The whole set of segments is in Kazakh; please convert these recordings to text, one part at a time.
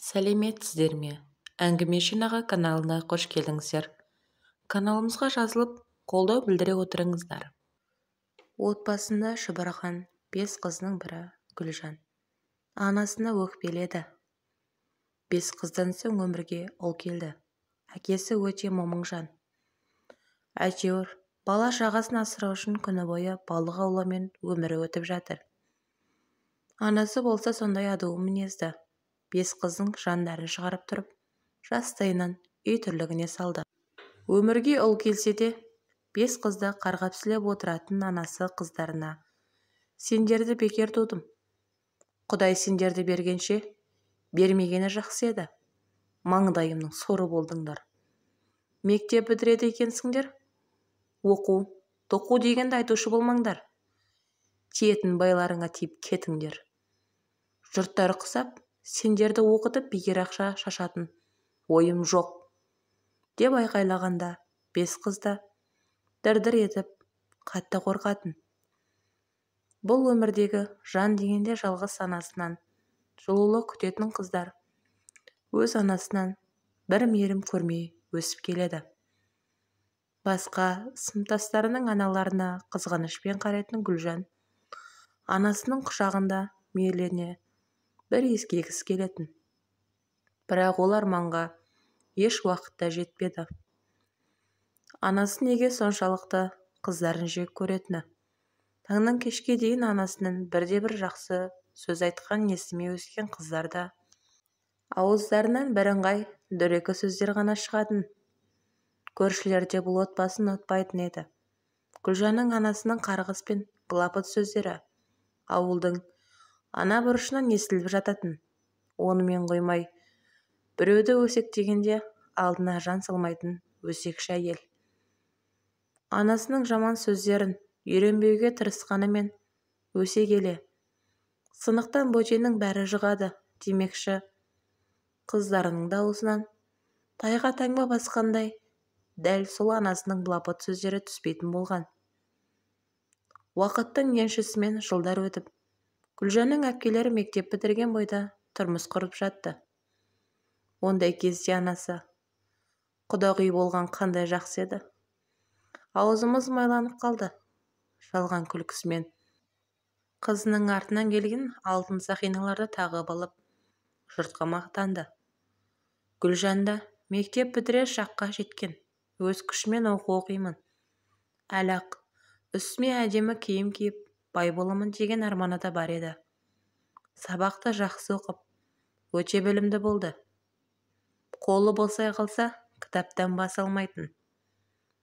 сәлеметсіздер ме? Әңгіме жинағы каналына қош келдіңіздер. Каналымызға жазылып, қолдау білдіре отырыңыздар. Отбасында шұбырған 5 қызының бірі Гүлжан. Анасына өкпеледі. 5 қыздан соң өмірге ұл келді. Әкесі өте момын жан. Әйтеуір, бала шағасын асырау үшін күні бойы балық аулаумен өмірі өтіп жатыр. Анасы болса сондай адуын мінезді. 5 қыздың жандарын шығарып тұрып, жастайынан үй тірлігіне салды. Өмірге ұл келсе де, 5 қызды қарғап-сілеп отыратын анасы қыздарына: сендерді бекер тудым. Құдай сендерді бергенше, бермегені жақсы еді. Маңдайымның соры болдыңдар. Мектеп бітіреді екенсіңдер. Тоқу дегенді айтушы болмаңдар. Тиетін байларыңа тиіп кетіңдер. Жұрттар құсап, сендерді оқытып бекер ақша шашатын ойым жоқ, деп айқайлағанда 5 қызда дір-дір етіп қатты қорқатын. Бұл өмірдегі жан дегенде жалғыз анасынан жылулық күтетін қыздар өз анасынан бір мейірім көрмей өсіп келеді. Басқа сыныптастарының аналарына қызғанышпен қарайтын Гүлжан анасының құшағында мейірлене бір ескегісі келетін. Бірақ ол арманға еш уақытта жетпеді. Анасы неге соншалықты қыздарын жек көретіні. Таңнан кешке дейін анасының бірде-бір жақсы сөз айтқан естімей өскен қыздарда ауыздарынан бірыңғай дөрекі сөздер ғана шығатын. Көршілер де бұл отбасын ұнатпайтын еді. Гүлжанның анасының қарғыс пен былапыт сөздері ауылдың ана бұрышынан естіліп жататын. Онымен қоймай, біреуді өсектегенде алдына жан салмайтын өсекші әйел. Анасының жаман сөздерін үйренбеуге тырысқанымен өсе келе, сынықтан бөтеннің бәрі жығады демекші, қыздарының даусынан тайға таңба басқандай, дәл сол анасының былапыт сөздері түспейтін болған. Уақыттың еншісімен жылдар өтіп, Гүлжанның әпкелері мектеп бітірген бойда тұрмыс құрып жатты. Ондай кезде анасы: құдағи болған қандай жақсы еді. Аузымыз майланып қалды. Жалған күлкісімен қызының артынан келген алтын сақиналарды тағып алып, жұртқа мақтанды. Гүлжан да мектеп бітірер шаққа жеткен. Өз күшімен оқимын. Әлі-ақ үстіме әдемі киім киіп, бай боламын деген арманы да бар еді. Сабақты жақсы оқып, өте білімді болды. Қолы болсай қалса, кітаптан бас алмайтын.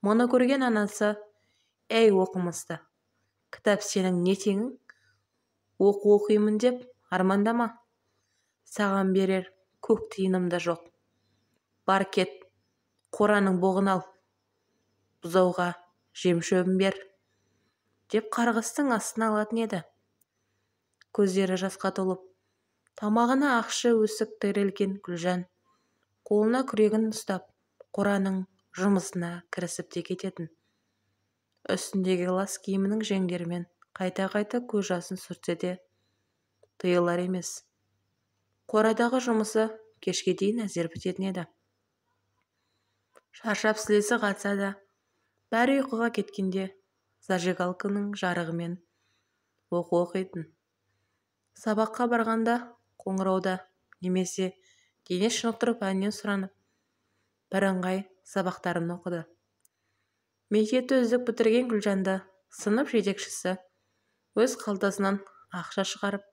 Мұны көрген анасы: әй оқымысты, кітап сенің не теңің? Оқимын деп армандама. Саған берер көк тиыным да жоқ. Бар кет, қораның боғын ал, бұзауға жем шөбін бер, деп қарғыстың астына алатын еді. Көздері жасқа толып, тамағына ақшы өсік тірелген Гүлжан қолына күрегін ұстап, қораның жұмысына кірісіп те кететін. Үстіндегі лас киімінің жеңдерімен қайта-қайта көз жасын сүртсе де тыйылар емес. Қорадағы жұмысы кешке дейін әзер бітетін еді. Шаршап сілесі қатса да, бәрі ұйқыға кеткенде зажигалканың жарығымен оқитын. Сабаққа барғанда қоңырауда немесе дене шынықтырып әннен сұранып, бірыңғай сабақтарын оқыды. Мектепті үздік бітірген Гүлжанды сынып жетекшісі өз қалтасынан ақша шығарып,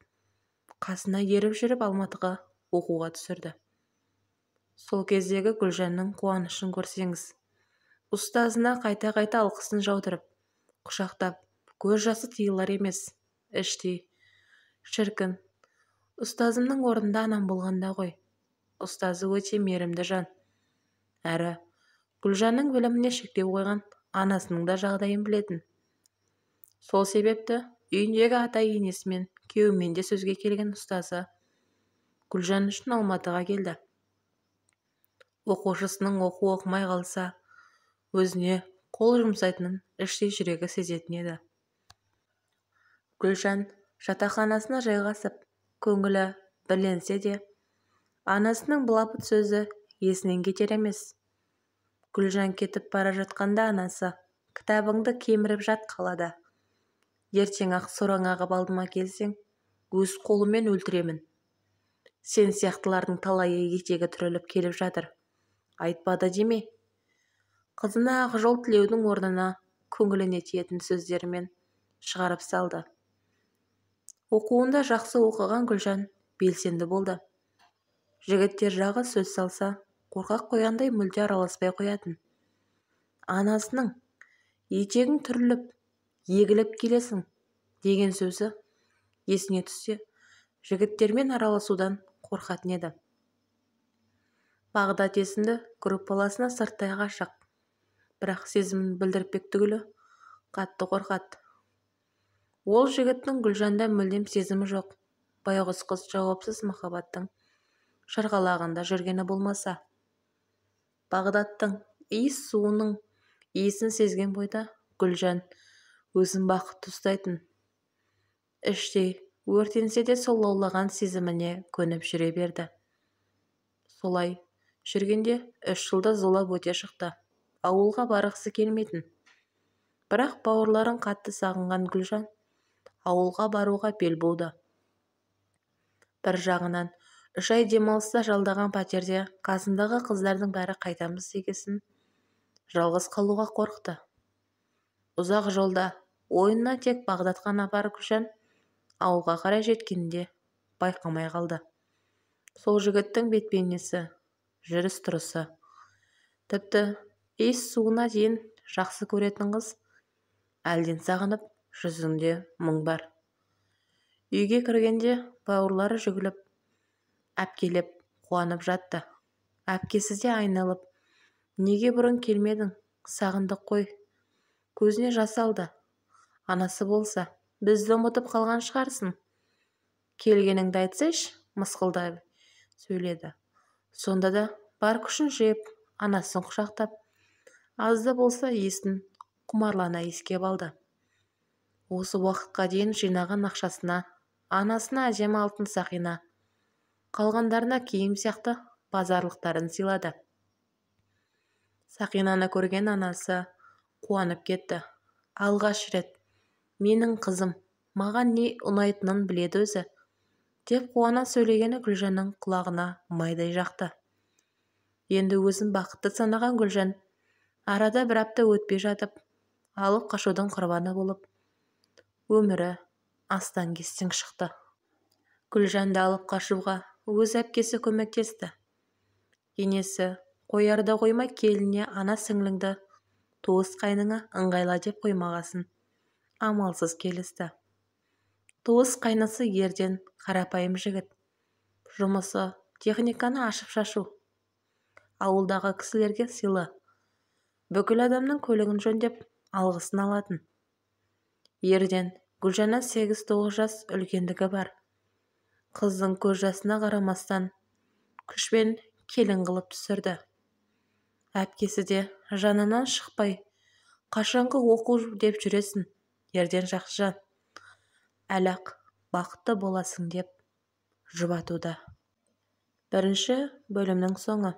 қасына еріп жүріп Алматыға оқуға түсірді. Сол кездегі Гүлжанның қуанышын көрсеңіз, ұстазына қайта-қайта алқысын жаудырып, құшақтап, көз жасы тыйылар емес. Іштей: шіркін, ұстазымның орнында анам болғанда ғой. Ұстазы өте мейірімді жан. Әрі, Гүлжанның біліміне шектеу қойған анасының да жағдайын білетін. Сол себепті үйіндегі ата-енесімен, күйеуімен де сөзге келген ұстазы Гүлжан үшін Алматыға келді. Оқушысының оқымай қалса, өзіне қол жұмсайтынын іштей жүрегі сезетін еді. Гүлжан жатақханасына жайғасып, көңілі бірленсе де, Анасының былапыт сөзі есінен кетер емес. Гүлжан кетіп бара жатқанда анасы: «Кітабыңды кеміріп жат қалада. Ертең-ақ сораңа қып алдыма келсең, өз қолыммен өлтіремін. Сен сияқтылардың талайы етегі түріліп келіп жатыр. Айтпады деме». Қызына ақ жол тілеудің орнына көңіліне тиетін сөздерімен шығарып салды. Оқуында жақсы оқыған Гүлжан белсенді болды. Жігіттер жағы сөз салса, қорқақ қойғандай мүлде араласпай қоятын. Анасының «етегің түріліп, егіліп келесің» деген сөзі есіне түссе, жігіттермен араласудан қорқатын еді. Бағдат есімді группаласына сырттай ғашық, бірақ сезімін білдірпек түгілі қатты қорқады. Ол жігіттің Гүлжанда мүлдем сезімі жоқ, байғұс қыз жауапсыз махаббаттың шырғалағында жүргені болмаса. Бағдаттың иіс суының иісін сезген бойда Гүлжан өзін бақытты ұстайтын. Іштей өртенсе де сол лаулаған сезіміне көніп жүре берді. Солай жүргенде 3 жылда зулап өте шықты. Ауылға барғысы келмейтін. Бірақ бауырларын қатты сағынған Гүлжан ауылға баруға бел буды. Бір жағынан 3 ай демалыста жалдаған пәтерде қасындағы қыздардың бәрі қайтамыз дегесін жалғыз қалуға қорықты. Ұзақ жолда ойынына тек Бағдат қана бар Гүлжан ауылға қарай жеткенде байқамай қалды. Сол жігіттің бет-бейнесі, жүріс-тұрысы, тіпті иіс суына дейін жақсы көретін қыз әлден сағынып, жүзінде мұң бар. Үйге кіргенде бауырлары жүгіліп, әпкелеп қуанып жатты. Әпкесі де айналып: «Неге бұрын келмедің? Сағындық қой». Көзіне жас алды. Анасы болса: «Бізді ұмытып қалған шығарсың. Келгеніңді айтсайшы», мысқылдап сөйледі. Сонда да бар күшін жиып, анасын құшақтап, азда болса есін құмарлана иіскеп алды. Осы уақытқа дейін жинаған ақшасына анасына әдемі алтын сақина, қалғандарына киім сияқты базарлықтарын сыйлады. Сақинаны көрген анасы қуанып кетті. Алғаш рет «Менің қызым, маған не ұнайтынын біледі өзі», деп қуана сөйлегені Гүлжанның құлағына майдай жақты. Енді өзін бақытты санаған Гүлжан арада бір апта өтпей жатып, алып қашудың құрбаны болып, өмірі астан-кестен шықты. Гүлжанды алып қашуға өз әпкесі көмектесті. Енесі қоярда қоймай келіне ана сіңліңді туыс қайныңа ыңғайла деп қоймағасын амалсыз келісті. Туыс қайнысы ерден қарапайым жігіт. Жұмысы техниканы ашып шашу. Ауылдағы кісілерге сыйлы. Бүкіл адамның көлігін жөндеп алғысын алатын. Ерден Гүлжаннан 8-9 жас үлкендігі бар. Қыздың көз жасына қарамастан күшпен келін қылып түсірді. Әпкесі де жанынан шықпай, «Қашанғы оқу деп жүресің, Ерден жақсы жан, әлі-ақ бақытты боласың» деп жұбатуда. 1 бөлімнің соңы.